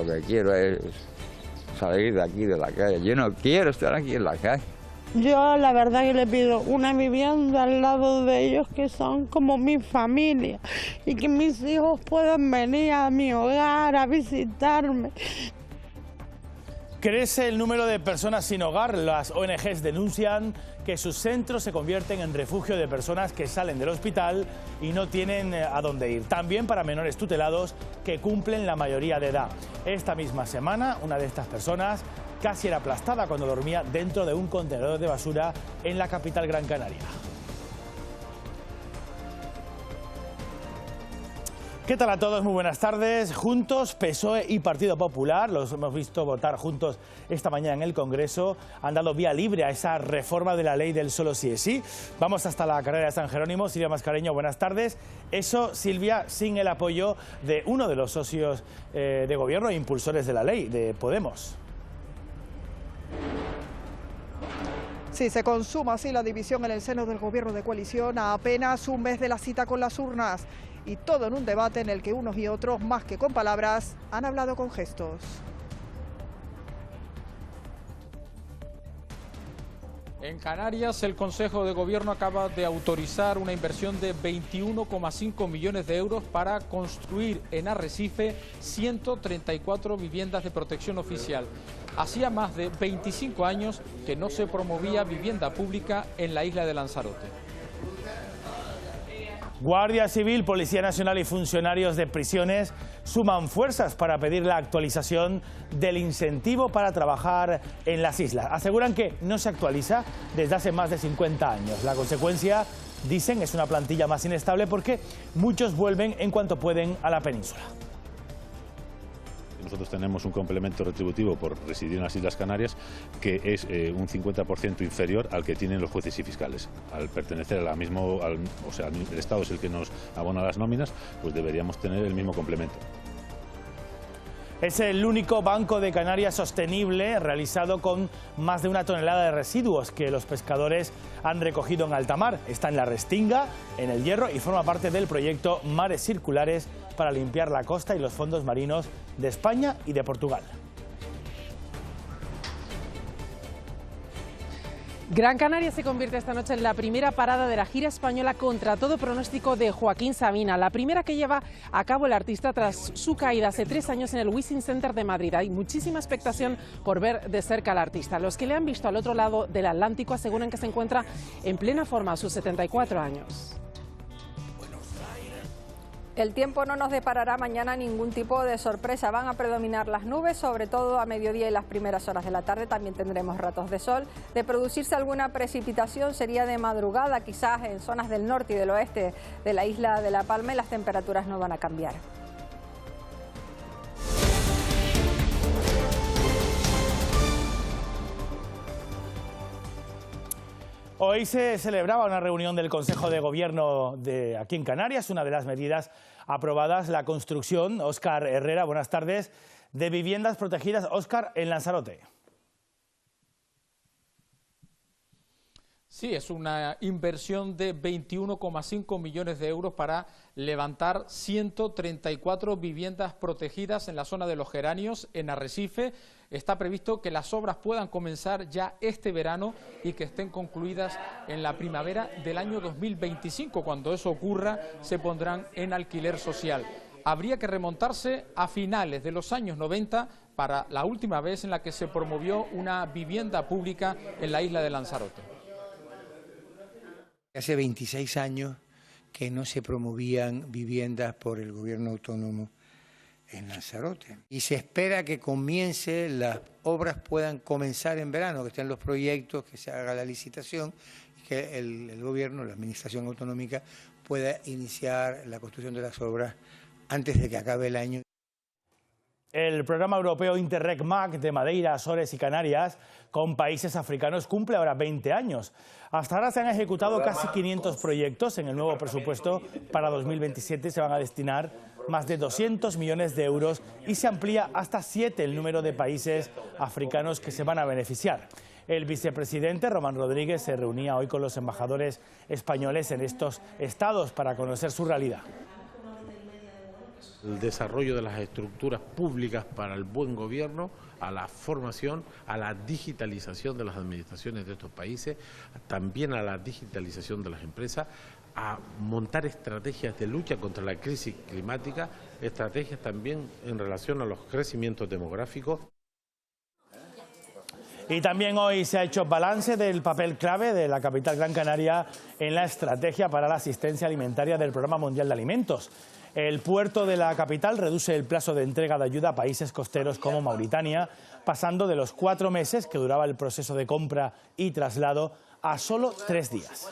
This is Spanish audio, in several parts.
lo que quiero es salir de aquí, de la calle. Yo no quiero estar aquí en la calle. Yo la verdad que le pido una vivienda al lado de ellos que son como mi familia y que mis hijos puedan venir a mi hogar a visitarme. Crece el número de personas sin hogar. Las ONGs denuncian que sus centros se convierten en refugio de personas que salen del hospital y no tienen a dónde ir. También para menores tutelados que cumplen la mayoría de edad. Esta misma semana, una de estas personas casi era aplastada cuando dormía dentro de un contenedor de basura en la capital Gran Canaria. ¿Qué tal a todos? Muy buenas tardes. Juntos, PSOE y Partido Popular, los hemos visto votar juntos esta mañana en el Congreso, han dado vía libre a esa reforma de la ley del solo sí es sí. Vamos hasta la carrera de San Jerónimo. Silvia Mascareño, buenas tardes. Eso, Silvia, sin el apoyo de uno de los socios de gobierno e impulsores de la ley, de Podemos. Sí, se consuma así la división en el seno del gobierno de coalición a apenas un mes de la cita con las urnas. Y todo en un debate en el que unos y otros, más que con palabras, han hablado con gestos. En Canarias, el Consejo de Gobierno acaba de autorizar una inversión de 21,5 millones de euros para construir en Arrecife 134 viviendas de protección oficial. Hacía más de 25 años que no se promovía vivienda pública en la isla de Lanzarote. Guardia Civil, Policía Nacional y funcionarios de prisiones suman fuerzas para pedir la actualización del incentivo para trabajar en las islas. Aseguran que no se actualiza desde hace más de 50 años. La consecuencia, dicen, es una plantilla más inestable porque muchos vuelven en cuanto pueden a la península. Nosotros tenemos un complemento retributivo por residir en las Islas Canarias que es un 50% inferior al que tienen los jueces y fiscales. Al pertenecer a la misma, o sea, el Estado es el que nos abona las nóminas, pues deberíamos tener el mismo complemento. Es el único banco de Canarias sostenible realizado con más de 1 tonelada de residuos que los pescadores han recogido en alta mar. Está en la Restinga, en el Hierro, y forma parte del proyecto Mares Circulares para limpiar la costa y los fondos marinos de España y de Portugal. Gran Canaria se convierte esta noche en la primera parada de la gira española contra todo pronóstico de Joaquín Sabina, la primera que lleva a cabo el artista tras su caída hace 3 años en el Wishing Center de Madrid. Hay muchísima expectación por ver de cerca al artista. Los que le han visto al otro lado del Atlántico aseguran que se encuentra en plena forma a sus 74 años. El tiempo no nos deparará mañana ningún tipo de sorpresa. Van a predominar las nubes, sobre todo a mediodía y las primeras horas de la tarde. También tendremos ratos de sol. De producirse alguna precipitación sería de madrugada, quizás en zonas del norte y del oeste de la isla de La Palma, y las temperaturas no van a cambiar. Hoy se celebraba una reunión del Consejo de Gobierno de aquí en Canarias. Una de las medidas aprobadas, la construcción, Óscar Herrera, buenas tardes, de viviendas protegidas. Óscar, en Lanzarote. Sí, es una inversión de 21,5 millones de euros para levantar 134 viviendas protegidas en la zona de los Geranios, en Arrecife. Está previsto que las obras puedan comenzar ya este verano y que estén concluidas en la primavera del año 2025. Cuando eso ocurra, se pondrán en alquiler social. Habría que remontarse a finales de los años 90 para la última vez en la que se promovió una vivienda pública en la isla de Lanzarote. Hace 26 años que no se promovían viviendas por el gobierno autónomo en Lanzarote. Y se espera que las obras puedan comenzar en verano, que estén los proyectos, que se haga la licitación, y que el gobierno, la administración autonómica, pueda iniciar la construcción de las obras antes de que acabe el año. El programa europeo Interreg-MAC de Madeira, Azores y Canarias con países africanos cumple ahora 20 años. Hasta ahora se han ejecutado casi 500 proyectos. En el nuevo presupuesto para 2027 se van a destinar más de 200 millones de euros y se amplía hasta 7 el número de países africanos que se van a beneficiar. El vicepresidente Román Rodríguez se reunía hoy con los embajadores españoles en estos estados para conocer su realidad. El desarrollo de las estructuras públicas para el buen gobierno, a la formación, a la digitalización de las administraciones de estos países, también a la digitalización de las empresas, a montar estrategias de lucha contra la crisis climática, estrategias también en relación a los crecimientos demográficos. Y también hoy se ha hecho balance del papel clave de la capital Gran Canaria en la estrategia para la asistencia alimentaria del Programa Mundial de Alimentos. El puerto de la capital reduce el plazo de entrega de ayuda a países costeros como Mauritania, pasando de los 4 meses que duraba el proceso de compra y traslado a solo 3 días.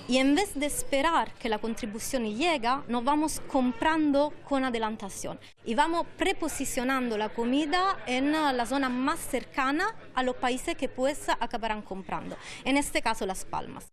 Y en vez de esperar que la contribución llegue, nos vamos comprando con adelantación y vamos preposicionando la comida en la zona más cercana a los países que pues acabarán comprando, en este caso Las Palmas.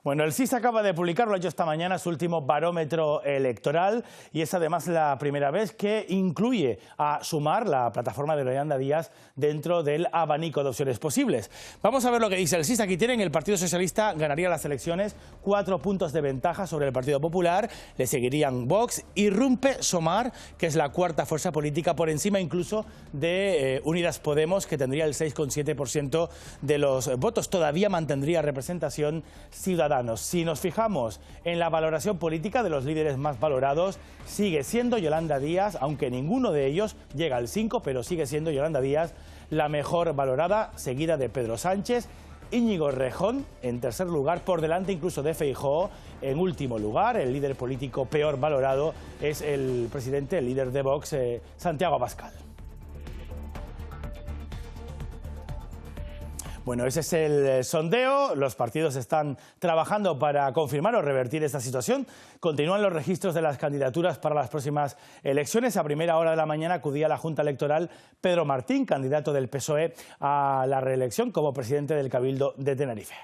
Bueno, el CIS acaba de publicar, lo ha hecho esta mañana, su último barómetro electoral y es además la primera vez que incluye a Sumar, la plataforma de Yolanda Díaz, dentro del abanico de opciones posibles. Vamos a ver lo que dice el CIS. Aquí tienen, el Partido Socialista ganaría las elecciones, 4 puntos de ventaja sobre el Partido Popular, le seguirían Vox, irrumpe Sumar, que es la 4ª fuerza política, por encima incluso de Unidas Podemos, que tendría el 6,7% de los votos. Todavía mantendría representación Ciudadana. Si nos fijamos en la valoración política de los líderes más valorados, sigue siendo Yolanda Díaz, aunque ninguno de ellos llega al 5, pero sigue siendo Yolanda Díaz la mejor valorada, seguida de Pedro Sánchez, Íñigo Errejón en tercer lugar, por delante incluso de Feijóo. En último lugar, el líder político peor valorado es el presidente, el líder de Vox, Santiago Abascal. Bueno, ese es el sondeo. Los partidos están trabajando para confirmar o revertir esta situación. Continúan los registros de las candidaturas para las próximas elecciones. A primera hora de la mañana acudía a la Junta Electoral Pedro Martín, candidato del PSOE a la reelección como presidente del Cabildo de Tenerife.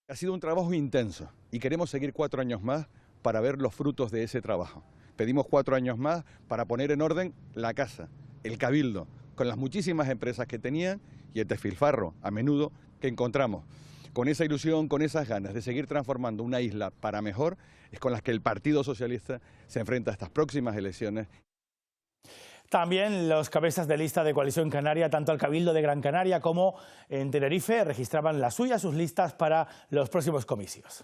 Ha sido un trabajo intenso y queremos seguir 4 años más para ver los frutos de ese trabajo. Pedimos 4 años más para poner en orden la casa, el Cabildo, con las muchísimas empresas que tenían y el despilfarro a menudo que encontramos. Con esa ilusión, con esas ganas de seguir transformando una isla para mejor, es con las que el Partido Socialista se enfrenta a estas próximas elecciones. También los cabezas de lista de Coalición Canaria, tanto al Cabildo de Gran Canaria como en Tenerife, registraban sus listas para los próximos comicios.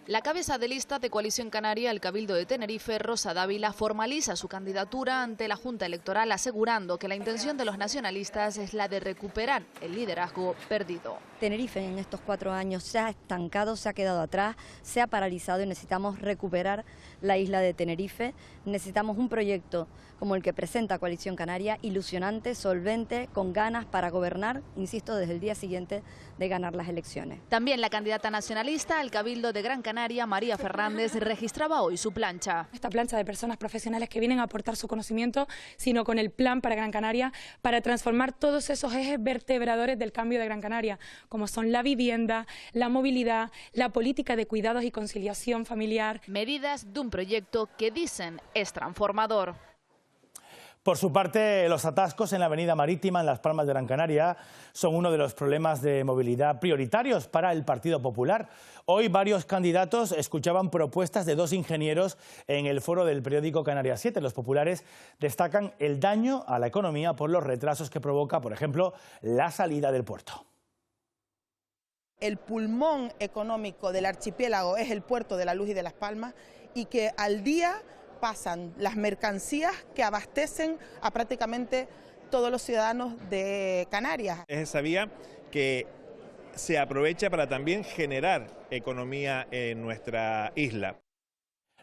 La cabeza de lista de Coalición Canaria, el Cabildo de Tenerife, Rosa Dávila, formaliza su candidatura ante la Junta Electoral, asegurando que la intención de los nacionalistas es la de recuperar el liderazgo perdido. Tenerife en estos 4 años se ha estancado, se ha quedado atrás, se ha paralizado y necesitamos recuperar la isla de Tenerife. Necesitamos un proyecto como el que presenta Coalición Canaria, ilusionante, solvente, con ganas para gobernar, insisto, desde el día siguiente de ganar las elecciones. También la candidata nacionalista al Cabildo de Gran Canaria, María Fernández, registraba hoy su plancha. Esta plancha de personas profesionales que vienen a aportar su conocimiento, sino con el plan para Gran Canaria, para transformar todos esos ejes vertebradores del cambio de Gran Canaria, como son la vivienda, la movilidad, la política de cuidados y conciliación familiar. Medidas de un proyecto que dicen es transformador. Por su parte, los atascos en la avenida Marítima en Las Palmas de Gran Canaria son uno de los problemas de movilidad prioritarios para el Partido Popular. Hoy varios candidatos escuchaban propuestas de 2 ingenieros en el foro del periódico Canarias 7. Los populares destacan el daño a la economía por los retrasos que provoca, por ejemplo, la salida del puerto. El pulmón económico del archipiélago es el puerto de La Luz y de Las Palmas, y que al día pasan las mercancías que abastecen a prácticamente todos los ciudadanos de Canarias. Es esa vía que se aprovecha para también generar economía en nuestra isla.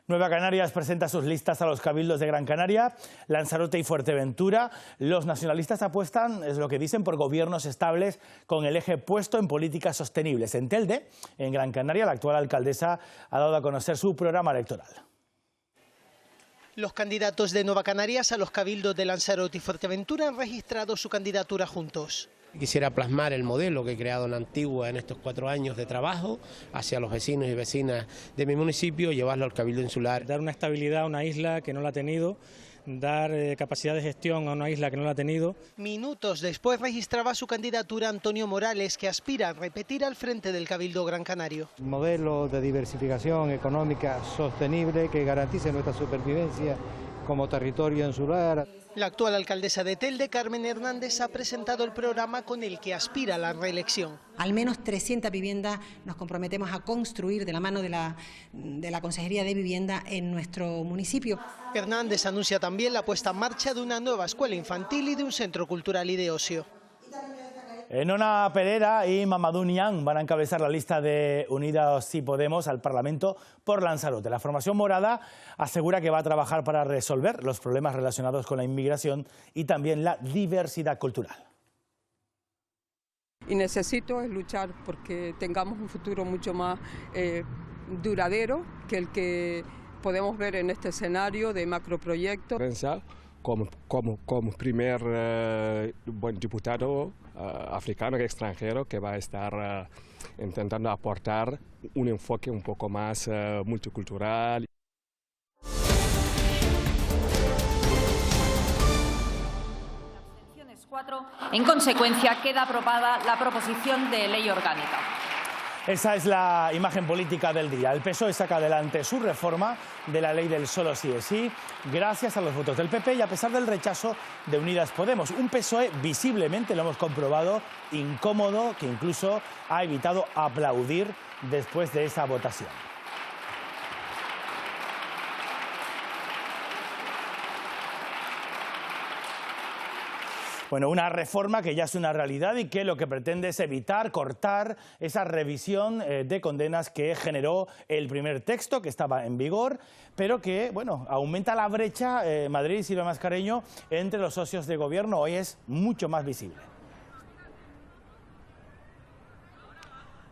Nueva Canarias presenta sus listas a los cabildos de Gran Canaria, Lanzarote y Fuerteventura. Los nacionalistas apuestan, es lo que dicen, por gobiernos estables con el eje puesto en políticas sostenibles. En Telde, en Gran Canaria, la actual alcaldesa ha dado a conocer su programa electoral. Los candidatos de Nueva Canarias a los cabildos de Lanzarote y Fuerteventura han registrado su candidatura juntos. Quisiera plasmar el modelo que he creado en Antigua en estos 4 años de trabajo hacia los vecinos y vecinas de mi municipio, llevarlo al Cabildo Insular. Dar una estabilidad a una isla que no la ha tenido dar capacidad de gestión a una isla que no la ha tenido. Minutos después registraba su candidatura Antonio Morales, que aspira a repetir al frente del Cabildo Gran Canario. Un modelo de diversificación económica sostenible que garantice nuestra supervivencia como territorio insular. La actual alcaldesa de Telde, Carmen Hernández, ha presentado el programa con el que aspira a la reelección. Al menos 300 viviendas nos comprometemos a construir de la mano de la Consejería de Vivienda en nuestro municipio. Hernández anuncia también la puesta en marcha de una nueva escuela infantil y de un centro cultural y de ocio. Nona Pereira y Mamadou Niang van a encabezar la lista de Unidas Sí Podemos al Parlamento por Lanzarote. La formación morada asegura que va a trabajar para resolver los problemas relacionados con la inmigración y también la diversidad cultural. Y necesito luchar porque tengamos un futuro mucho más duradero que el que podemos ver en este escenario de macroproyectos. Como primer buen diputado africano y extranjero que va a estar intentando aportar un enfoque un poco más multicultural. En consecuencia, queda aprobada la proposición de ley orgánica. Esa es la imagen política del día. El PSOE saca adelante su reforma de la ley del solo sí es sí, gracias a los votos del PP y a pesar del rechazo de Unidas Podemos. Un PSOE visiblemente, lo hemos comprobado, incómodo, que incluso ha evitado aplaudir después de esa votación. Bueno, una reforma que ya es una realidad y que lo que pretende es evitar, cortar esa revisión de condenas que generó el primer texto que estaba en vigor, pero que, bueno, aumenta la brecha, Madrid y Silvia Mascareño, entre los socios de gobierno. Hoy es mucho más visible.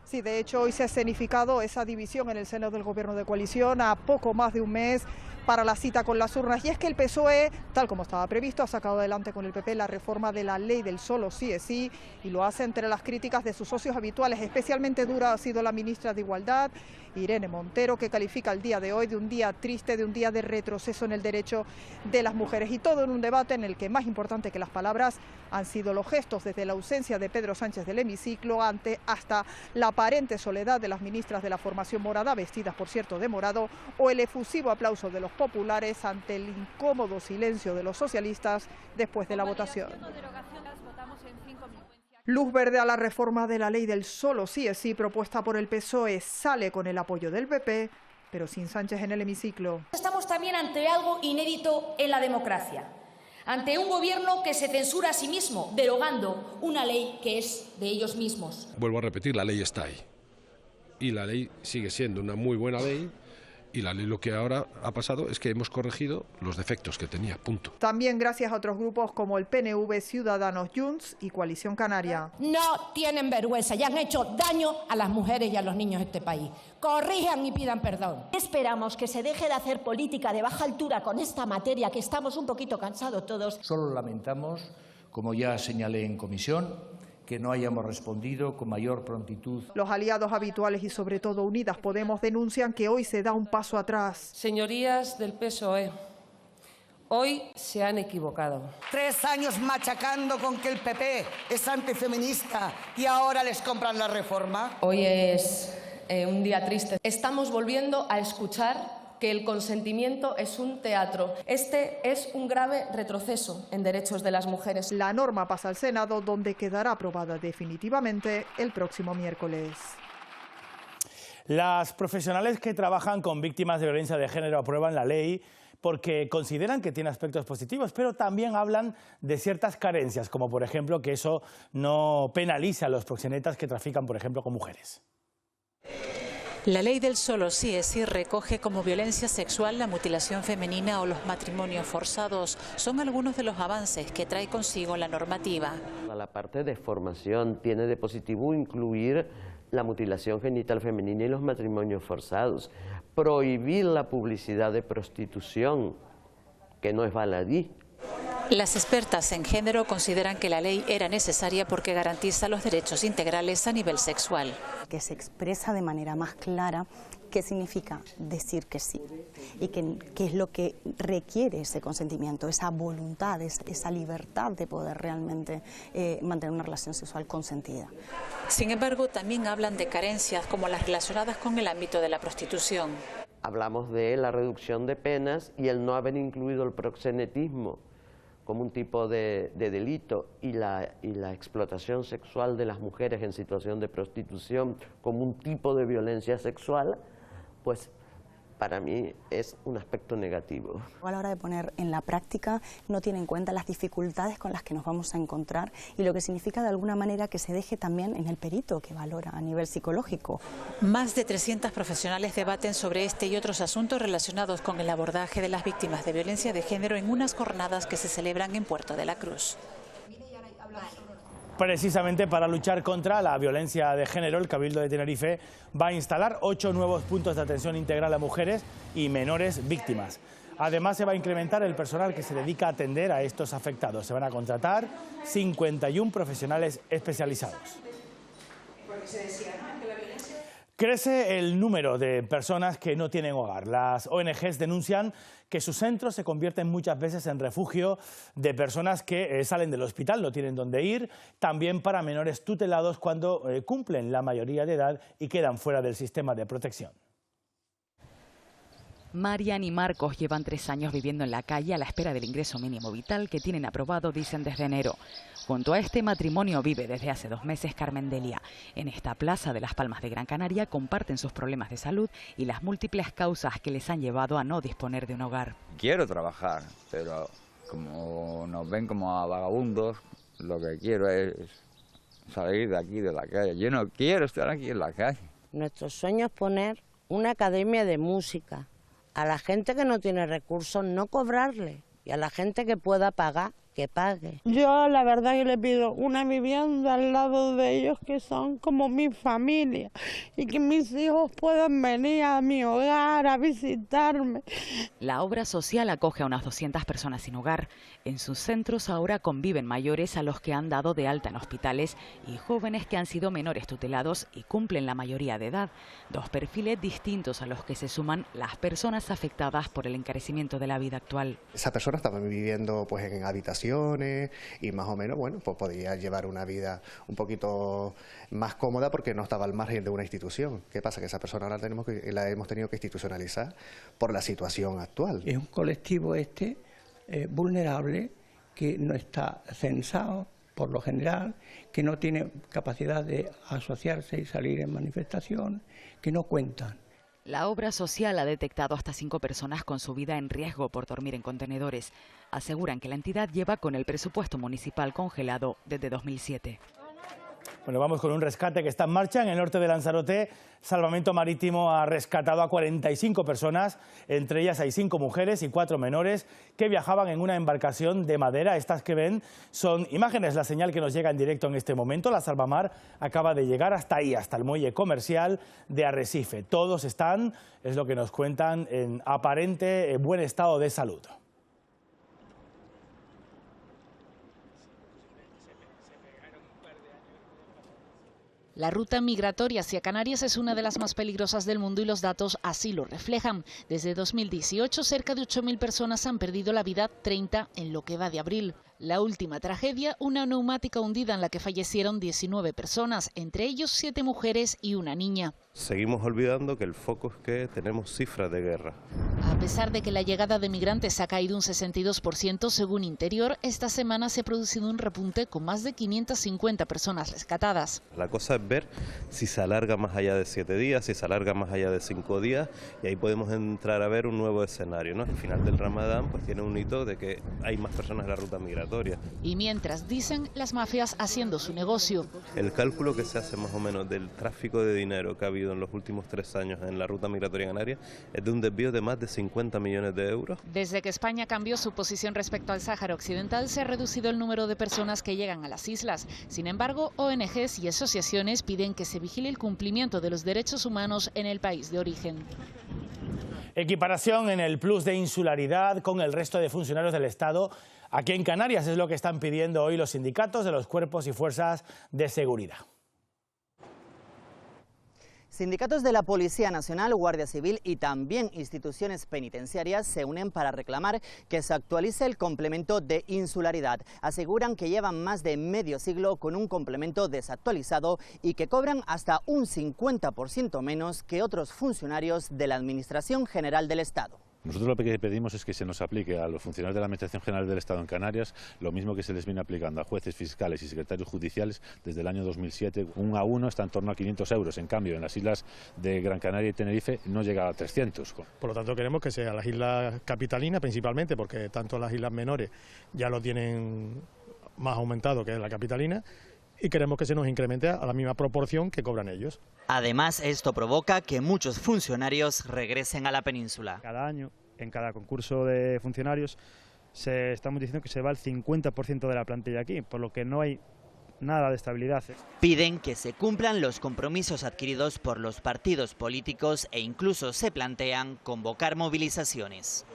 Sí, de hecho, hoy se ha escenificado esa división en el seno del gobierno de coalición a poco más de un mes para la cita con las urnas. Y es que el PSOE, tal como estaba previsto, ha sacado adelante con el PP la reforma de la ley del solo sí es sí y lo hace entre las críticas de sus socios habituales. Especialmente dura ha sido la ministra de Igualdad, Irene Montero, que califica el día de hoy de un día triste, de un día de retroceso en el derecho de las mujeres. Y todo en un debate en el que más importante que las palabras han sido los gestos, desde la ausencia de Pedro Sánchez del hemiciclo hasta la aparente soledad de las ministras de la formación morada, vestidas por cierto de morado, o el efusivo aplauso de los populares ante el incómodo silencio de los socialistas después de la votación. Luz verde a la reforma de la ley del solo sí es sí propuesta por el PSOE sale con el apoyo del PP, pero sin Sánchez en el hemiciclo. Estamos también ante algo inédito en la democracia, ante un gobierno que se censura a sí mismo, derogando una ley que es de ellos mismos. Vuelvo a repetir, la ley está ahí y la ley sigue siendo una muy buena ley. Y la ley lo que ahora ha pasado es que hemos corregido los defectos que tenía, punto. También gracias a otros grupos como el PNV, Ciudadanos, Junts y Coalición Canaria. No tienen vergüenza y han hecho daño a las mujeres y a los niños de este país. Corrijan y pidan perdón. Esperamos que se deje de hacer política de baja altura con esta materia, que estamos un poquito cansados todos. Solo lamentamos, como ya señalé en comisión, que no hayamos respondido con mayor prontitud. Los aliados habituales y sobre todo Unidas Podemos denuncian que hoy se da un paso atrás. Señorías del PSOE, hoy se han equivocado. 3 años machacando con que el PP es antifeminista y ahora les compran la reforma. Hoy es un día triste. Estamos volviendo a escuchar que el consentimiento es un teatro. Este es un grave retroceso en derechos de las mujeres. La norma pasa al Senado, donde quedará aprobada definitivamente el próximo miércoles. Las profesionales que trabajan con víctimas de violencia de género aprueban la ley porque consideran que tiene aspectos positivos, pero también hablan de ciertas carencias, como por ejemplo que eso no penalice a los proxenetas que trafican, por ejemplo, con mujeres. La ley del solo sí es sí recoge como violencia sexual la mutilación femenina o los matrimonios forzados. Son algunos de los avances que trae consigo la normativa. La parte de formación tiene de positivo incluir la mutilación genital femenina y los matrimonios forzados. Prohibir la publicidad de prostitución, que no es baladí. Las expertas en género consideran que la ley era necesaria porque garantiza los derechos integrales a nivel sexual. Que se expresa de manera más clara qué significa decir que sí y qué es lo que requiere ese consentimiento, esa voluntad, esa libertad de poder realmente mantener una relación sexual consentida. Sin embargo, también hablan de carencias como las relacionadas con el ámbito de la prostitución. Hablamos de la reducción de penas y el no haber incluido el proxenetismo como un tipo de delito y la explotación sexual de las mujeres en situación de prostitución como un tipo de violencia sexual, pues para mí es un aspecto negativo. A la hora de poner en la práctica no tiene en cuenta las dificultades con las que nos vamos a encontrar y lo que significa de alguna manera que se deje también en el perito que valora a nivel psicológico. Más de 300 profesionales debaten sobre este y otros asuntos relacionados con el abordaje de las víctimas de violencia de género en unas jornadas que se celebran en Puerto de la Cruz. Precisamente para luchar contra la violencia de género, el Cabildo de Tenerife va a instalar 8 nuevos puntos de atención integral a mujeres y menores víctimas. Además, se va a incrementar el personal que se dedica a atender a estos afectados. Se van a contratar 51 profesionales especializados. Crece el número de personas que no tienen hogar. Las ONGs denuncian que sus centros se convierten muchas veces en refugio de personas que salen del hospital, no tienen dónde ir, también para menores tutelados cuando cumplen la mayoría de edad y quedan fuera del sistema de protección. Marian y Marcos llevan 3 años viviendo en la calle a la espera del ingreso mínimo vital que tienen aprobado, dicen, desde enero. Junto a este matrimonio vive desde hace 2 meses Carmen Delia. En esta plaza de Las Palmas de Gran Canaria comparten sus problemas de salud y las múltiples causas que les han llevado a no disponer de un hogar. Quiero trabajar, pero como nos ven como a vagabundos, lo que quiero es salir de aquí, de la calle. Yo no quiero estar aquí en la calle. Nuestro sueño es poner una academia de música. A la gente que no tiene recursos no cobrarle y a la gente que pueda pagar, que pague. Yo la verdad que le pido una vivienda al lado de ellos que son como mi familia y que mis hijos puedan venir a mi hogar a visitarme. La obra social acoge a unas 200 personas sin hogar. En sus centros ahora conviven mayores a los que han dado de alta en hospitales y jóvenes que han sido menores tutelados y cumplen la mayoría de edad. 2 perfiles distintos a los que se suman las personas afectadas por el encarecimiento de la vida actual. Esa persona estaba viviendo pues en habitaciones y más o menos, bueno, pues podía llevar una vida un poquito más cómoda porque no estaba al margen de una institución. ¿Qué pasa? Que esa persona la hemos tenido que institucionalizar por la situación actual. Es un colectivo vulnerable que no está censado por lo general, que no tiene capacidad de asociarse y salir en manifestación, que no cuentan. La obra social ha detectado hasta 5 personas con su vida en riesgo por dormir en contenedores. Aseguran que la entidad lleva con el presupuesto municipal congelado desde 2007. Bueno, vamos con un rescate que está en marcha en el norte de Lanzarote. Salvamento Marítimo ha rescatado a 45 personas, entre ellas hay 5 mujeres y 4 menores que viajaban en una embarcación de madera. Estas que ven son imágenes, la señal que nos llega en directo en este momento. La Salvamar acaba de llegar hasta ahí, hasta el muelle comercial de Arrecife. Todos están, es lo que nos cuentan, en aparente buen estado de salud. La ruta migratoria hacia Canarias es una de las más peligrosas del mundo y los datos así lo reflejan. Desde 2018, cerca de 8.000 personas han perdido la vida, 30 en lo que va de abril. La última tragedia, una neumática hundida en la que fallecieron 19 personas, entre ellos 7 mujeres y una niña. Seguimos olvidando que el foco es que tenemos cifras de guerra. A pesar de que la llegada de migrantes ha caído un 62% según Interior, esta semana se ha producido un repunte con más de 550 personas rescatadas. La cosa es ver si se alarga más allá de 7 días, si se alarga más allá de 5 días, y ahí podemos entrar a ver un nuevo escenario, ¿no? El final del Ramadán pues tiene un hito de que hay más personas en la ruta migratoria. Y mientras, dicen las mafias haciendo su negocio. El cálculo que se hace más o menos del tráfico de dinero que ha habido en los últimos 3 años en la ruta migratoria canaria es de un desvío de más de 50 millones de euros. Desde que España cambió su posición respecto al Sáhara Occidental, se ha reducido el número de personas que llegan a las islas. Sin embargo, ONGs y asociaciones piden que se vigile el cumplimiento de los derechos humanos en el país de origen. Equiparación en el plus de insularidad con el resto de funcionarios del Estado Aquí en Canarias es lo que están pidiendo hoy los sindicatos de los cuerpos y fuerzas de seguridad. Sindicatos de la Policía Nacional, Guardia Civil y también instituciones penitenciarias se unen para reclamar que se actualice el complemento de insularidad. Aseguran que llevan más de medio siglo con un complemento desactualizado y que cobran hasta un 50% menos que otros funcionarios de la Administración General del Estado. Nosotros lo que pedimos es que se nos aplique a los funcionarios de la Administración General del Estado en Canarias lo mismo que se les viene aplicando a jueces, fiscales y secretarios judiciales desde el año 2007. 1 a 1 está en torno a 500 euros. En cambio, en las islas de Gran Canaria y Tenerife no llega a 300. Por lo tanto, queremos que sea las islas capitalinas principalmente, porque tanto las islas menores ya lo tienen más aumentado que la capitalina, y queremos que se nos incremente a la misma proporción que cobran ellos. Además, esto provoca que muchos funcionarios regresen a la península. Cada año, en cada concurso de funcionarios, estamos diciendo que se va el 50% de la plantilla aquí, por lo que no hay nada de estabilidad. Piden que se cumplan los compromisos adquiridos por los partidos políticos e incluso se plantean convocar movilizaciones.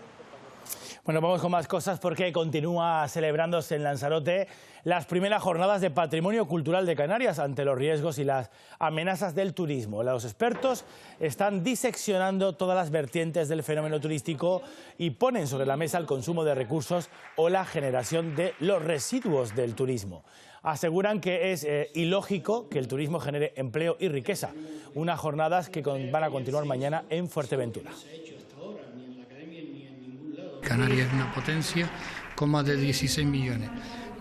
Bueno, vamos con más cosas porque continúa celebrándose en Lanzarote las primeras jornadas de Patrimonio Cultural de Canarias ante los riesgos y las amenazas del turismo. Los expertos están diseccionando todas las vertientes del fenómeno turístico y ponen sobre la mesa el consumo de recursos o la generación de los residuos del turismo. Aseguran que es ilógico que el turismo genere empleo y riqueza. Unas jornadas que van a continuar mañana en Fuerteventura. Canarias es una potencia con más de 16 millones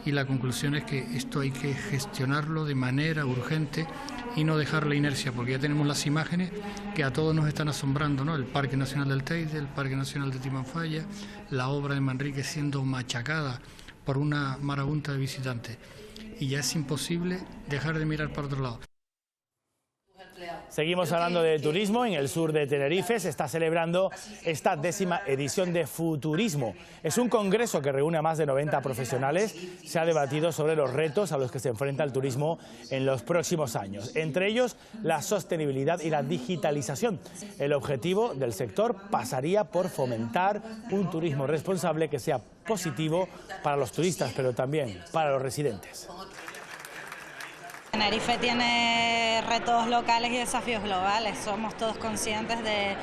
y la conclusión es que esto hay que gestionarlo de manera urgente y no dejar la inercia, porque ya tenemos las imágenes que a todos nos están asombrando, ¿no? El Parque Nacional del Teide, el Parque Nacional de Timanfaya, la obra de Manrique siendo machacada por una marabunta de visitantes y ya es imposible dejar de mirar para otro lado. Seguimos hablando de turismo. En el sur de Tenerife se está celebrando esta 10ª edición de Futurismo. Es un congreso que reúne a más de 90 profesionales. Se ha debatido sobre los retos a los que se enfrenta el turismo en los próximos años. Entre ellos, la sostenibilidad y la digitalización. El objetivo del sector pasaría por fomentar un turismo responsable que sea positivo para los turistas, pero también para los residentes. Tenerife tiene retos locales y desafíos globales. Somos todos conscientes de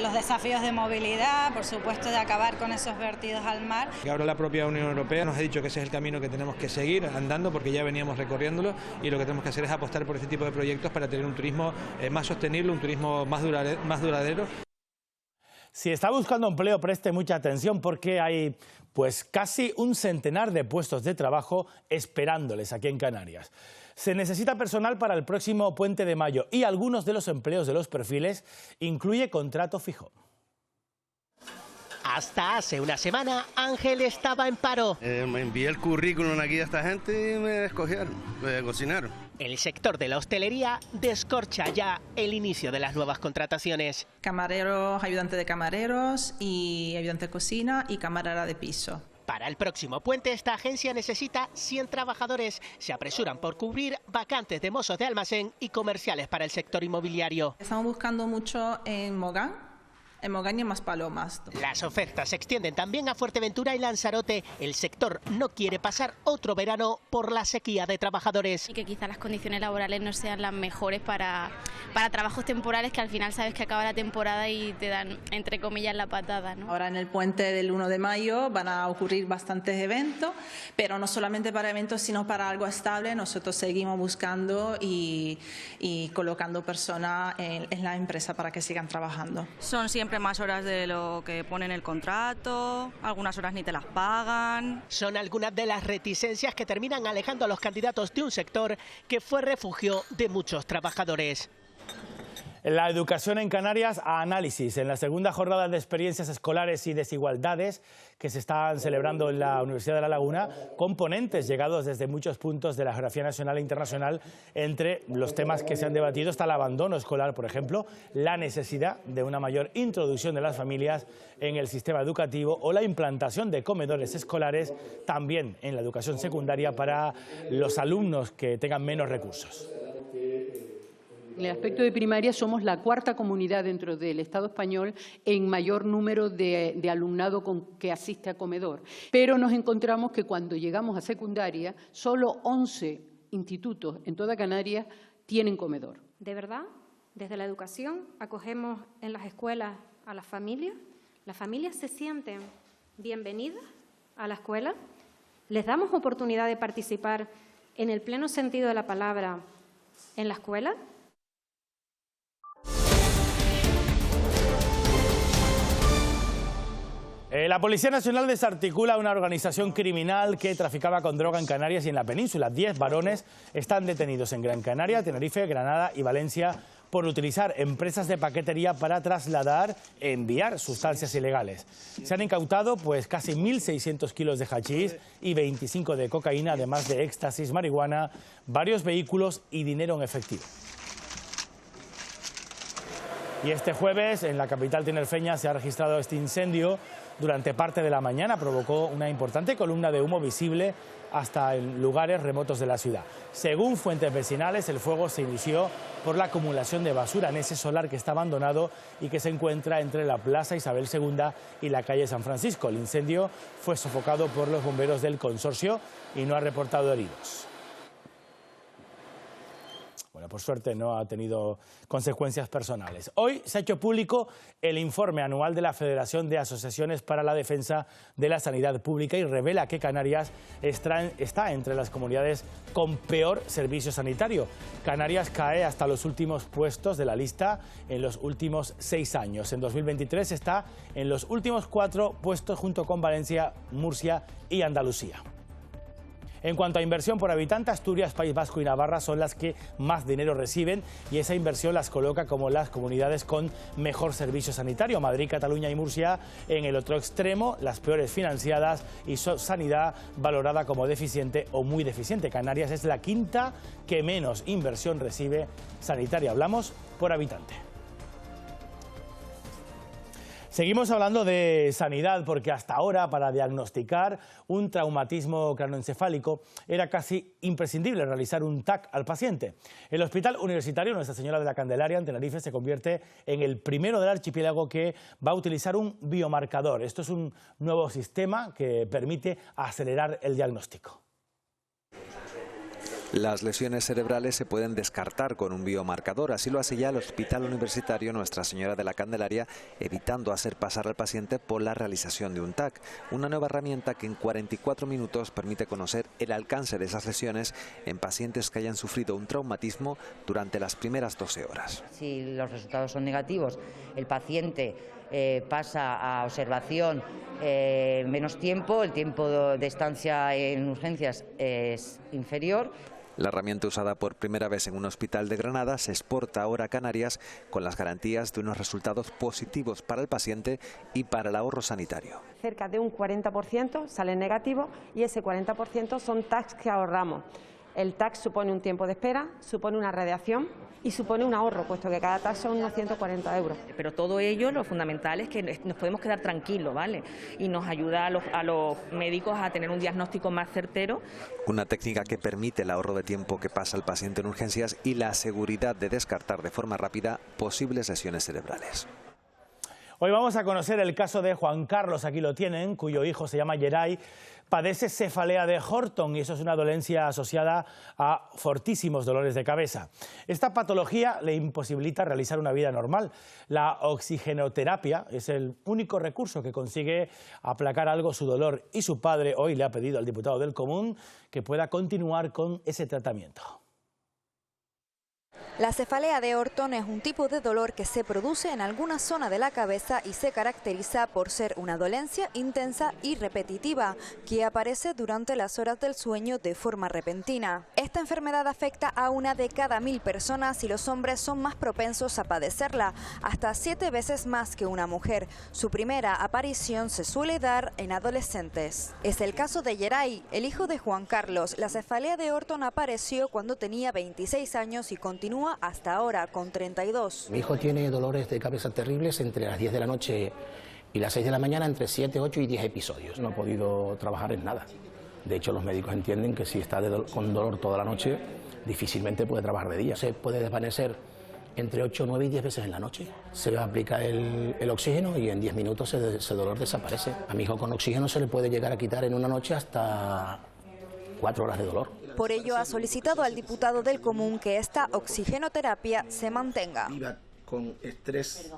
los desafíos de movilidad, por supuesto de acabar con esos vertidos al mar. Ahora la propia Unión Europea nos ha dicho que ese es el camino que tenemos que seguir andando porque ya veníamos recorriéndolo y lo que tenemos que hacer es apostar por este tipo de proyectos para tener un turismo más sostenible, un turismo más duradero. Si está buscando empleo, preste mucha atención porque hay pues casi un centenar de puestos de trabajo esperándoles aquí en Canarias. Se necesita personal para el próximo Puente de Mayo y algunos de los empleos de los perfiles incluye contrato fijo. Hasta hace una semana, Ángel estaba en paro. Me envié el currículum aquí a esta gente y me escogieron, me cocinaron. El sector de la hostelería descorcha ya el inicio de las nuevas contrataciones. Camareros, ayudante de camareros y ayudante de cocina y camarera de piso. Para el próximo puente, esta agencia necesita 100 trabajadores. Se apresuran por cubrir vacantes de mozos de almacén y comerciales para el sector inmobiliario. Estamos buscando mucho en Mogán y en Maspalomas. Las ofertas se extienden también a Fuerteventura y Lanzarote. El sector no quiere pasar otro verano por la sequía de trabajadores. Y que quizás las condiciones laborales no sean las mejores para trabajos temporales, que al final sabes que acaba la temporada y te dan, entre comillas, la patada, ¿no? Ahora en el puente del 1 de mayo van a ocurrir bastantes eventos, pero no solamente para eventos, sino para algo estable. Nosotros seguimos buscando y colocando personas en la empresa para que sigan trabajando. Son siempre más horas de lo que pone en el contrato, algunas horas ni te las pagan. Son algunas de las reticencias que terminan alejando a los candidatos de un sector que fue refugio de muchos trabajadores. La educación en Canarias a análisis. En la segunda jornada de experiencias escolares y desigualdades que se están celebrando en la Universidad de La Laguna, componentes llegados desde muchos puntos de la geografía nacional e internacional. Entre los temas que se han debatido está el abandono escolar, por ejemplo, la necesidad de una mayor introducción de las familias en el sistema educativo o la implantación de comedores escolares también en la educación secundaria para los alumnos que tengan menos recursos. En el aspecto de primaria somos la cuarta comunidad dentro del Estado español en mayor número de alumnado que asiste a comedor. Pero nos encontramos que cuando llegamos a secundaria, solo 11 institutos en toda Canarias tienen comedor. De verdad, desde la educación acogemos en las escuelas a las familias se sienten bienvenidas a la escuela, les damos oportunidad de participar en el pleno sentido de la palabra en la escuela. La Policía Nacional desarticula una organización criminal que traficaba con droga en Canarias y en la península. 10 varones están detenidos en Gran Canaria, Tenerife, Granada y Valencia por utilizar empresas de paquetería para trasladar e enviar sustancias ilegales. Se han incautado pues casi 1.600 kilos de hachís y 25 de cocaína, además de éxtasis, marihuana, varios vehículos y dinero en efectivo. Y este jueves en la capital tinerfeña se ha registrado este incendio. Durante parte de la mañana provocó una importante columna de humo visible hasta en lugares remotos de la ciudad. Según fuentes vecinales, el fuego se inició por la acumulación de basura en ese solar que está abandonado y que se encuentra entre la Plaza Isabel II y la calle San Francisco. El incendio fue sofocado por los bomberos del consorcio y no ha reportado heridos. Bueno, por suerte no ha tenido consecuencias personales. Hoy se ha hecho público el informe anual de la Federación de Asociaciones para la Defensa de la Sanidad Pública y revela que Canarias está entre las comunidades con peor servicio sanitario. Canarias cae hasta los últimos puestos de la lista en los últimos 6 años. En 2023 está en los últimos 4 puestos junto con Valencia, Murcia y Andalucía. En cuanto a inversión por habitante, Asturias, País Vasco y Navarra son las que más dinero reciben y esa inversión las coloca como las comunidades con mejor servicio sanitario. Madrid, Cataluña y Murcia en el otro extremo, las peores financiadas y sanidad valorada como deficiente o muy deficiente. Canarias es la quinta que menos inversión recibe sanitaria. Hablamos por habitante. Seguimos hablando de sanidad porque hasta ahora para diagnosticar un traumatismo craneoencefálico era casi imprescindible realizar un TAC al paciente. El Hospital Universitario Nuestra Señora de la Candelaria en Tenerife se convierte en el primero del archipiélago que va a utilizar un biomarcador. Esto es un nuevo sistema que permite acelerar el diagnóstico. Las lesiones cerebrales se pueden descartar con un biomarcador, así lo hace ya el Hospital Universitario Nuestra Señora de la Candelaria, evitando hacer pasar al paciente por la realización de un TAC, una nueva herramienta que en 44 minutos permite conocer el alcance de esas lesiones en pacientes que hayan sufrido un traumatismo durante las primeras 12 horas. Si los resultados son negativos, el paciente pasa a observación menos tiempo, el tiempo de estancia en urgencias es inferior. La herramienta usada por primera vez en un hospital de Granada se exporta ahora a Canarias con las garantías de unos resultados positivos para el paciente y para el ahorro sanitario. Cerca de un 40% sale negativo y ese 40% son TACs que ahorramos. El TAC supone un tiempo de espera, supone una radiación y supone un ahorro, puesto que cada TAC son unos 140 euros. Pero todo ello, lo fundamental es que nos podemos quedar tranquilos, ¿vale? Y nos ayuda a los médicos a tener un diagnóstico más certero. Una técnica que permite el ahorro de tiempo que pasa el paciente en urgencias y la seguridad de descartar de forma rápida posibles lesiones cerebrales. Hoy vamos a conocer el caso de Juan Carlos, aquí lo tienen, cuyo hijo se llama Yeray, padece cefalea de Horton y eso es una dolencia asociada a fortísimos dolores de cabeza. Esta patología le imposibilita realizar una vida normal. La oxigenoterapia es el único recurso que consigue aplacar algo su dolor y su padre hoy le ha pedido al diputado del Común que pueda continuar con ese tratamiento. La cefalea de Horton es un tipo de dolor que se produce en alguna zona de la cabeza y se caracteriza por ser una dolencia intensa y repetitiva que aparece durante las horas del sueño de forma repentina. Esta enfermedad afecta a 1 de cada 1000 personas y los hombres son más propensos a padecerla, hasta 7 veces más que una mujer. Su primera aparición se suele dar en adolescentes. Es el caso de Yeray, el hijo de Juan Carlos. La cefalea de Horton apareció cuando tenía 26 años y continúa hasta ahora con 32. Mi hijo tiene dolores de cabeza terribles entre las 10 de la noche y las 6 de la mañana, entre 7, 8 y 10 episodios. No ha podido trabajar en nada. De hecho, los médicos entienden que si está con dolor toda la noche, difícilmente puede trabajar de día. Se puede desvanecer entre 8, 9 y 10 veces en la noche. Se le aplica el oxígeno y en 10 minutos ese dolor desaparece. A mi hijo con oxígeno se le puede llegar a quitar en una noche hasta 4 horas de dolor. Por ello ha solicitado al diputado del Común que esta oxigenoterapia se mantenga. Viva con estrés.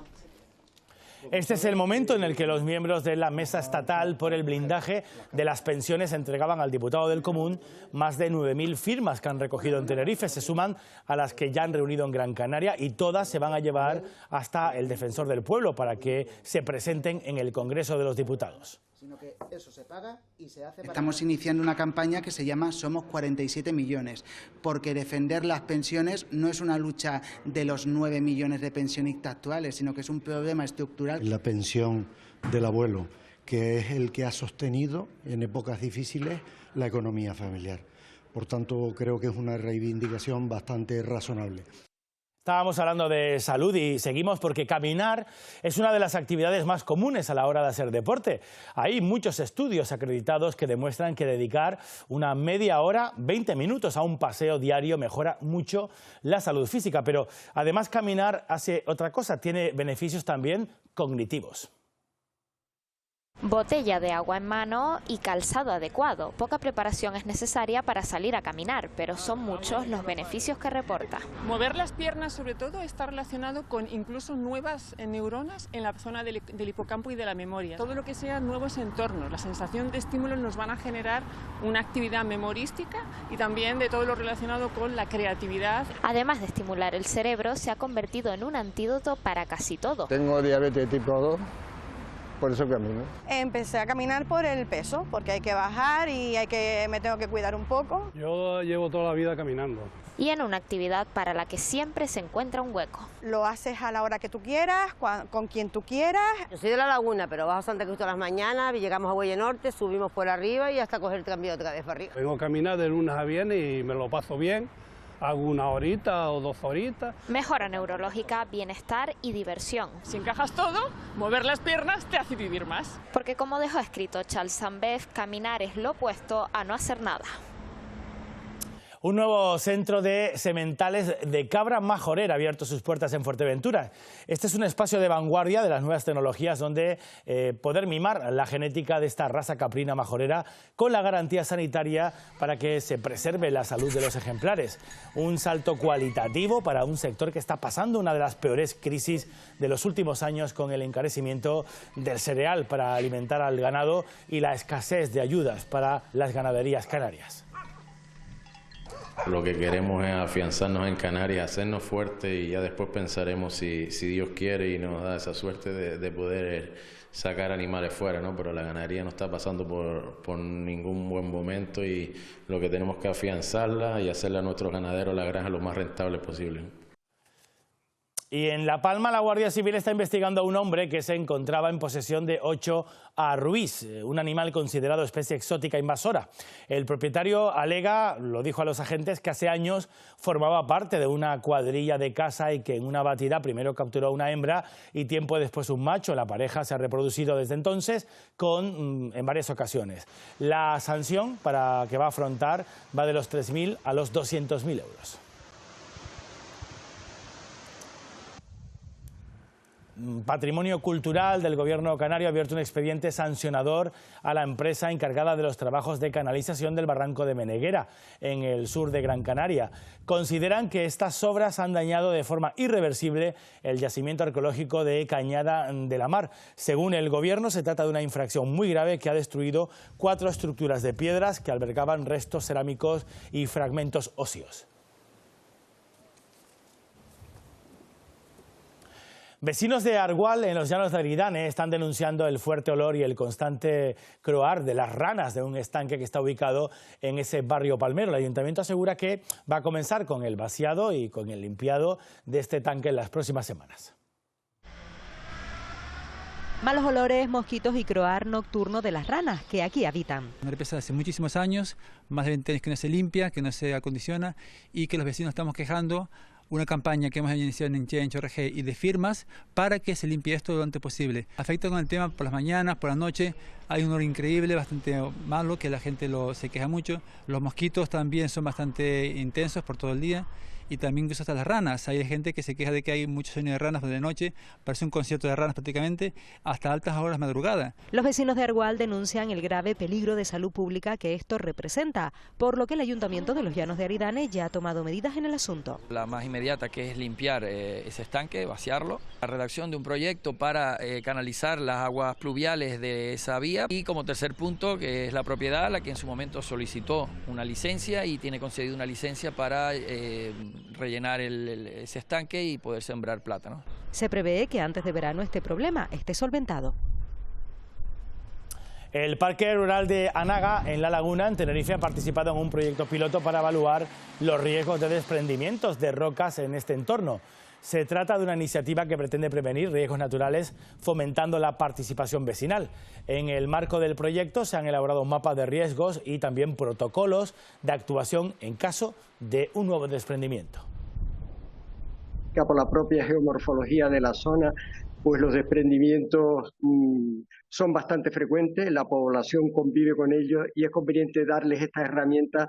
Este es el momento en el que los miembros de la Mesa Estatal por el blindaje de las pensiones entregaban al diputado del Común más de 9.000 firmas que han recogido en Tenerife. Se suman a las que ya han reunido en Gran Canaria y todas se van a llevar hasta el Defensor del Pueblo para que se presenten en el Congreso de los Diputados. Sino que eso se paga y se hace. Estamos iniciando una campaña que se llama Somos 47 millones, porque defender las pensiones no es una lucha de los 9 millones de pensionistas actuales, sino que es un problema estructural. La pensión del abuelo, que es el que ha sostenido en épocas difíciles la economía familiar. Por tanto, creo que es una reivindicación bastante razonable. Estábamos hablando de salud y seguimos porque caminar es una de las actividades más comunes a la hora de hacer deporte. Hay muchos estudios acreditados que demuestran que dedicar una media hora, 20 minutos a un paseo diario mejora mucho la salud física. Pero además caminar hace otra cosa, tiene beneficios también cognitivos. Botella de agua en mano y calzado adecuado. Poca preparación es necesaria para salir a caminar, pero son muchos los beneficios que reporta. Mover las piernas, sobre todo, está relacionado con incluso nuevas neuronas en la zona del hipocampo y de la memoria. Todo lo que sea nuevos entornos, la sensación de estímulo nos van a generar una actividad memorística y también de todo lo relacionado con la creatividad. Además de estimular el cerebro, se ha convertido en un antídoto para casi todo. Tengo diabetes tipo 2. Por eso camino. Empecé a caminar por el peso, porque hay que bajar y me tengo que cuidar un poco. Yo llevo toda la vida caminando. Y en una actividad para la que siempre se encuentra un hueco. Lo haces a la hora que tú quieras, con quien tú quieras. Yo soy de La Laguna, pero bajo Santa Cruz todas las mañanas, llegamos a Buey Norte, subimos por arriba y hasta coger el cambio otra vez para arriba. Vengo a caminar de lunes a viernes y me lo paso bien. Hago 1 horita o 2 horitas. Mejora neurológica, bienestar y diversión. Si encajas todo, mover las piernas te hace vivir más. Porque como dejó escrito Charles Sambev, caminar es lo opuesto a no hacer nada. Un nuevo centro de sementales de cabra majorera ha abierto sus puertas en Fuerteventura. Este es un espacio de vanguardia de las nuevas tecnologías donde poder mimar la genética de esta raza caprina majorera con la garantía sanitaria para que se preserve la salud de los ejemplares. Un salto cualitativo para un sector que está pasando una de las peores crisis de los últimos años con el encarecimiento del cereal para alimentar al ganado y la escasez de ayudas para las ganaderías canarias. Lo que queremos es afianzarnos en Canarias, hacernos fuertes y ya después pensaremos si Dios quiere y nos da esa suerte de poder sacar animales fuera, ¿no? Pero la ganadería no está pasando por ningún buen momento y lo que tenemos que afianzarla y hacerle a nuestros ganaderos la granja lo más rentable posible. Y en La Palma la Guardia Civil está investigando a un hombre que se encontraba en posesión de 8 arruís, un animal considerado especie exótica invasora. El propietario alega, lo dijo a los agentes, que hace años formaba parte de una cuadrilla de caza y que en una batida primero capturó a una hembra y tiempo después un macho. La pareja se ha reproducido desde entonces en varias ocasiones. La sanción para que va a afrontar va de los 3.000 a los 200.000 euros. Patrimonio Cultural del Gobierno canario ha abierto un expediente sancionador a la empresa encargada de los trabajos de canalización del barranco de Meneguera, en el sur de Gran Canaria. Consideran que estas obras han dañado de forma irreversible el yacimiento arqueológico de Cañada de la Mar. Según el Gobierno, se trata de una infracción muy grave que ha destruido 4 estructuras de piedras que albergaban restos cerámicos y fragmentos óseos. Vecinos de Argual, en los llanos de Aridane, están denunciando el fuerte olor y el constante croar de las ranas de un estanque que está ubicado en ese barrio palmero. El ayuntamiento asegura que va a comenzar con el vaciado y con el limpiado de este tanque en las próximas semanas. Malos olores, mosquitos y croar nocturno de las ranas que aquí habitan. Una empresa hace muchísimos años, más de 20 años que no se limpia, que no se acondiciona y que los vecinos estamos quejando. Una campaña que hemos iniciado en Chencho RG y de firmas para que se limpie esto lo antes posible. Afecta con el tema por las mañanas, por la noche, Hay un olor increíble, bastante malo, que la gente se queja mucho. Los mosquitos también son bastante intensos por todo el día. Y también incluso hasta las ranas. Hay gente que se queja de que hay mucho sueño de ranas de noche, parece un concierto de ranas prácticamente, hasta altas horas madrugadas. Los vecinos de Argual denuncian el grave peligro de salud pública que esto representa, por lo que el Ayuntamiento de los Llanos de Aridane ya ha tomado medidas en el asunto. La más inmediata, que es limpiar ese estanque, vaciarlo, la redacción de un proyecto para canalizar las aguas pluviales de esa vía, y como tercer punto, que es la propiedad, la que en su momento solicitó una licencia y tiene concedido una licencia para rellenar ese estanque y poder sembrar plátano. Se prevé que antes de verano este problema esté solventado. El Parque Rural de Anaga, en La Laguna, en Tenerife, ha participado en un proyecto piloto para evaluar los riesgos de desprendimientos de rocas en este entorno. Se trata de una iniciativa que pretende prevenir riesgos naturales fomentando la participación vecinal. En el marco del proyecto se han elaborado mapas de riesgos y también protocolos de actuación en caso de un nuevo desprendimiento. Por la propia geomorfología de la zona, pues los desprendimientos son bastante frecuentes, la población convive con ellos y es conveniente darles estas herramientas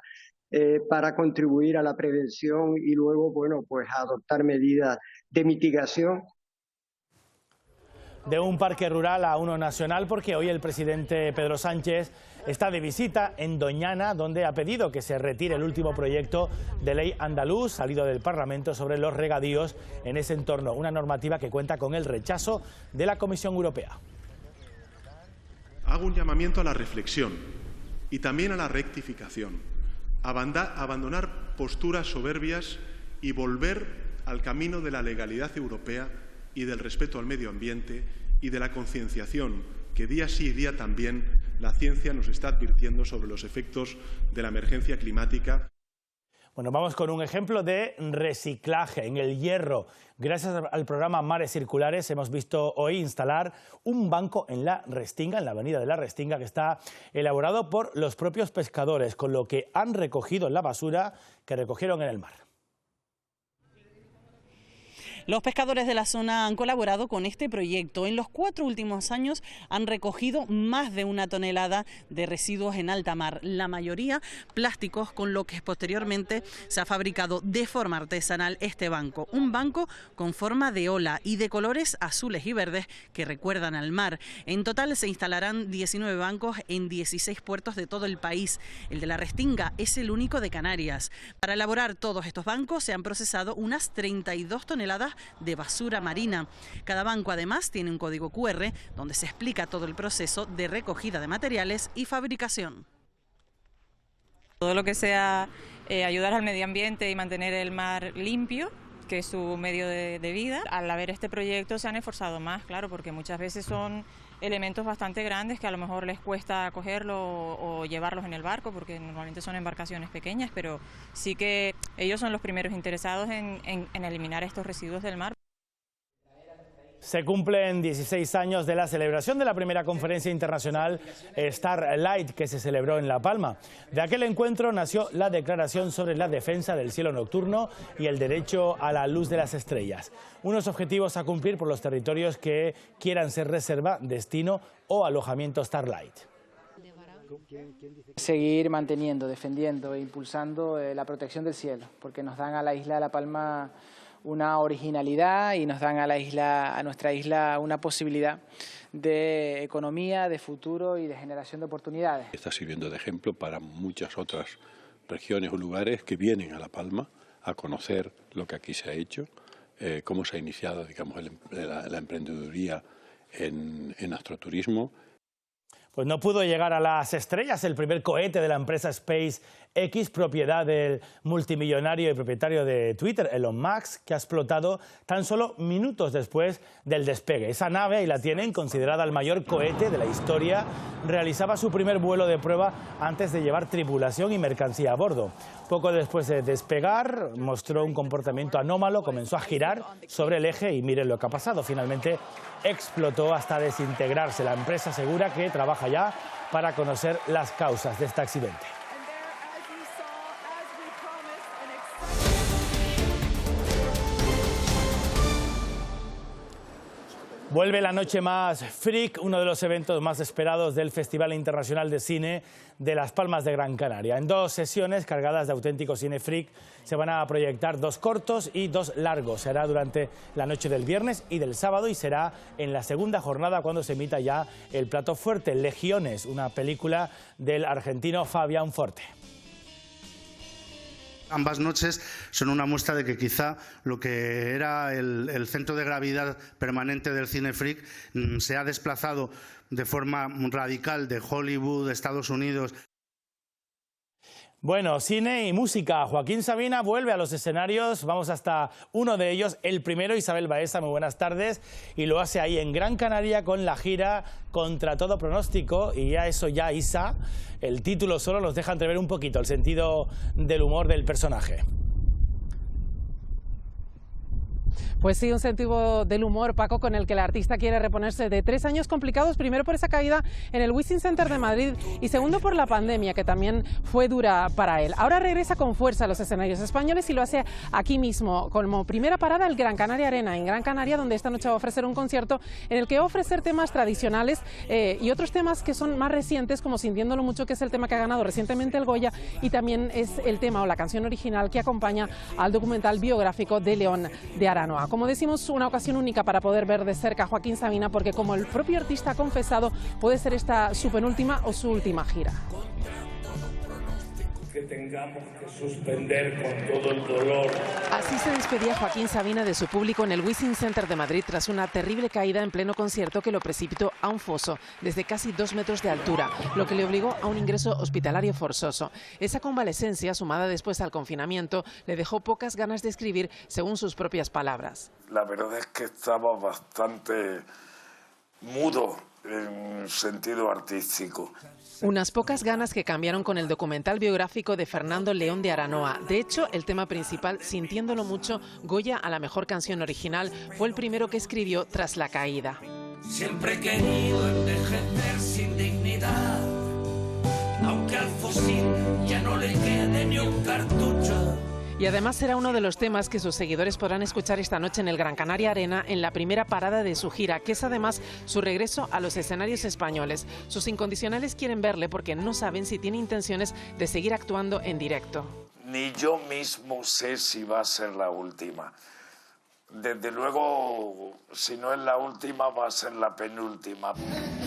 para contribuir a la prevención y luego, bueno, pues a adoptar medidas de mitigación. De un parque rural a uno nacional, porque hoy el presidente Pedro Sánchez está de visita en Doñana, donde ha pedido que se retire el último proyecto de ley andaluz salido del Parlamento sobre los regadíos en ese entorno, una normativa que cuenta con el rechazo de la Comisión Europea. Hago un llamamiento a la reflexión y también a la rectificación. Abandonar posturas soberbias y volver al camino de la legalidad europea y del respeto al medio ambiente y de la concienciación que día sí y día también la ciencia nos está advirtiendo sobre los efectos de la emergencia climática. Bueno, vamos con un ejemplo de reciclaje en el Hierro. Gracias al programa Mares Circulares hemos visto hoy instalar un banco en La Restinga, en la avenida de La Restinga, que está elaborado por los propios pescadores, con lo que han recogido la basura que recogieron en el mar. Los pescadores de la zona han colaborado con este proyecto. En los 4 últimos años han recogido más de 1 tonelada de residuos en alta mar, la mayoría plásticos, con lo que posteriormente se ha fabricado de forma artesanal este banco. Un banco con forma de ola y de colores azules y verdes que recuerdan al mar. En total se instalarán 19 bancos en 16 puertos de todo el país. El de La Restinga es el único de Canarias. Para elaborar todos estos bancos se han procesado unas 32 toneladas de basura marina. Cada banco además tiene un código QR donde se explica todo el proceso de recogida de materiales y fabricación. Todo lo que sea ayudar al medio ambiente y mantener el mar limpio, que es su medio de vida. Al haber este proyecto se han esforzado más, claro, porque muchas veces son elementos bastante grandes que a lo mejor les cuesta cogerlos o llevarlos en el barco, porque normalmente son embarcaciones pequeñas, pero sí que ellos son los primeros interesados en eliminar estos residuos del mar. Se cumplen 16 años de la celebración de la primera conferencia internacional Starlight, que se celebró en La Palma. De aquel encuentro nació la Declaración sobre la defensa del cielo nocturno y el derecho a la luz de las estrellas. Unos objetivos a cumplir por los territorios que quieran ser reserva, destino o alojamiento Starlight. Seguir manteniendo, defendiendo e impulsando la protección del cielo, porque nos dan a la isla de La Palma una originalidad y nos dan a nuestra isla una posibilidad de economía, de futuro y de generación de oportunidades. Está sirviendo de ejemplo para muchas otras regiones o lugares que vienen a La Palma a conocer lo que aquí se ha hecho, cómo se ha iniciado, digamos, la emprendeduría en astroturismo. Pues no pudo llegar a las estrellas el primer cohete de la empresa SpaceX, propiedad del multimillonario y propietario de Twitter, Elon Musk, que ha explotado tan solo minutos después del despegue. Esa nave, y la tienen, considerada el mayor cohete de la historia, realizaba su primer vuelo de prueba antes de llevar tripulación y mercancía a bordo. Poco después de despegar, mostró un comportamiento anómalo, comenzó a girar sobre el eje y miren lo que ha pasado. Finalmente explotó hasta desintegrarse. La empresa asegura que trabaja ya para conocer las causas de este accidente. Vuelve la noche más freak, uno de los eventos más esperados del Festival Internacional de Cine de Las Palmas de Gran Canaria. En 2 sesiones cargadas de auténtico cine freak se van a proyectar 2 cortos y 2 largos. Se hará durante la noche del viernes y del sábado y será en la segunda jornada cuando se emita ya el plato fuerte, Legiones, una película del argentino Fabián Forte. Ambas noches son una muestra de que quizá lo que era el centro de gravedad permanente del cine freak se ha desplazado de forma radical de Hollywood, de Estados Unidos. Bueno, cine y música. Joaquín Sabina vuelve a los escenarios. Vamos hasta uno de ellos, el primero, Isabel Baeza, muy buenas tardes. Y lo hace ahí en Gran Canaria con la gira Contra todo pronóstico. Y ya eso ya, Isa, el título solo nos deja entrever un poquito el sentido del humor del personaje. Pues sí, un sentido del humor, Paco, con el que el artista quiere reponerse de 3 años complicados, primero por esa caída en el Wishing Center de Madrid y segundo por la pandemia, que también fue dura para él. Ahora regresa con fuerza a los escenarios españoles y lo hace aquí mismo, como primera parada el Gran Canaria Arena, en Gran Canaria, donde esta noche va a ofrecer un concierto en el que va a ofrecer temas tradicionales y otros temas que son más recientes, como Sintiéndolo mucho, que es el tema que ha ganado recientemente el Goya, y también es el tema o la canción original que acompaña al documental biográfico de León de Aranoa. Como decimos, una ocasión única para poder ver de cerca a Joaquín Sabina, porque como el propio artista ha confesado, puede ser esta su penúltima o su última gira. Que tengamos que suspender con todo el dolor. Así se despedía Joaquín Sabina de su público en el Wishing Center de Madrid tras una terrible caída en pleno concierto que lo precipitó a un foso desde casi 2 metros de altura, lo que le obligó a un ingreso hospitalario forzoso. Esa convalescencia, sumada después al confinamiento, le dejó pocas ganas de escribir, según sus propias palabras. La verdad es que estaba bastante mudo en sentido artístico. Unas pocas ganas que cambiaron con el documental biográfico de Fernando León de Aranoa. De hecho, el tema principal, Sintiéndolo mucho, Goya a la mejor canción original, fue el primero que escribió tras la caída. Siempre he querido envejecer sin dignidad, aunque al fusil ya no le quede ni un cartucho. Y además será uno de los temas que sus seguidores podrán escuchar esta noche en el Gran Canaria Arena, en la primera parada de su gira, que es además su regreso a los escenarios españoles. Sus incondicionales quieren verle porque no saben si tiene intenciones de seguir actuando en directo. Ni yo mismo sé si va a ser la última. Desde luego, si no es la última, va a ser la penúltima.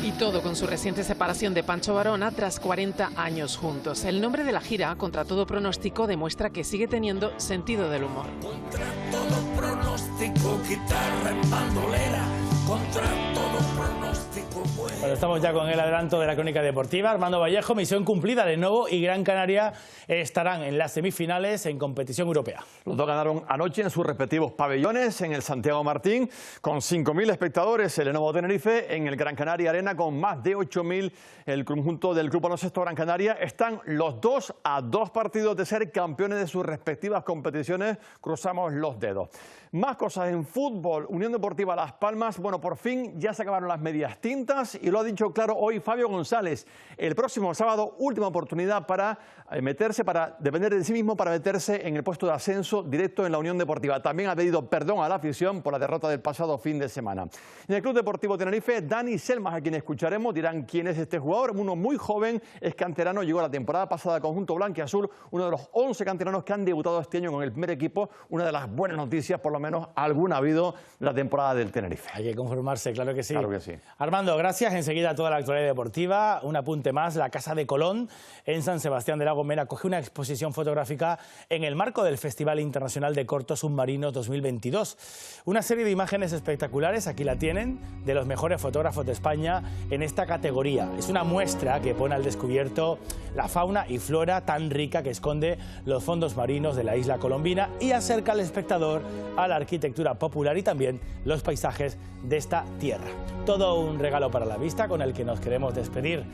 Y todo con su reciente separación de Pancho Varona tras 40 años juntos. El nombre de la gira, Contra todo pronóstico, demuestra que sigue teniendo sentido del humor. Contra todo pronóstico, guitarra en bandolera. Contra todo pronóstico, Bueno, estamos ya con el adelanto de la crónica deportiva. Armando Vallejo, misión cumplida. Lenovo y Gran Canaria estarán en las semifinales en competición europea. Los dos ganaron anoche en sus respectivos pabellones, en el Santiago Martín, con 5.000 espectadores, el Lenovo Tenerife, en el Gran Canaria Arena, con más de 8.000, el conjunto del Grupo Baloncesto Gran Canaria. Están los dos a 2 partidos de ser campeones de sus respectivas competiciones. Cruzamos los dedos. Más cosas en fútbol. Unión Deportiva Las Palmas, bueno, por fin ya se acabaron las medias tintas y lo ha dicho claro hoy Fabio González. El próximo sábado, última oportunidad para meterse, para depender de sí mismo, para meterse en el puesto de ascenso directo en la Unión Deportiva. También ha pedido perdón a la afición por la derrota del pasado fin de semana. En el Club Deportivo Tenerife, Dani Selmas, a quien escucharemos, dirán quién es este jugador. Uno muy joven, es canterano, llegó la temporada pasada al conjunto blanquiazul, uno de los 11 canteranos que han debutado este año con el primer equipo. Una de las buenas noticias, por lo menos alguna ha habido la temporada del Tenerife. Hay que conformarse, claro que sí. Claro que sí. Armando, gracias. Enseguida toda la actualidad deportiva. Un apunte más, la Casa de Colón en San Sebastián de la Gomera acoge una exposición fotográfica en el marco del Festival Internacional de Cortos Submarinos 2022. Una serie de imágenes espectaculares, aquí la tienen, de los mejores fotógrafos de España en esta categoría. Es una muestra que pone al descubierto la fauna y flora tan rica que esconde los fondos marinos de la isla colombina y acerca al espectador a la arquitectura popular y también los paisajes de esta tierra. Todo un regalo para la vista con el que nos queremos despedir.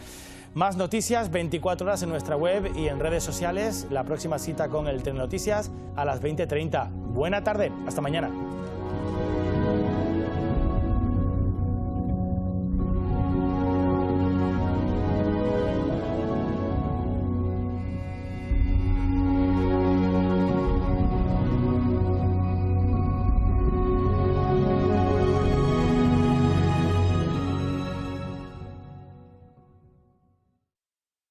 Más noticias 24 horas en nuestra web y en redes sociales. La próxima cita con el Telenoticias a las 20:30. Buena tarde, hasta mañana.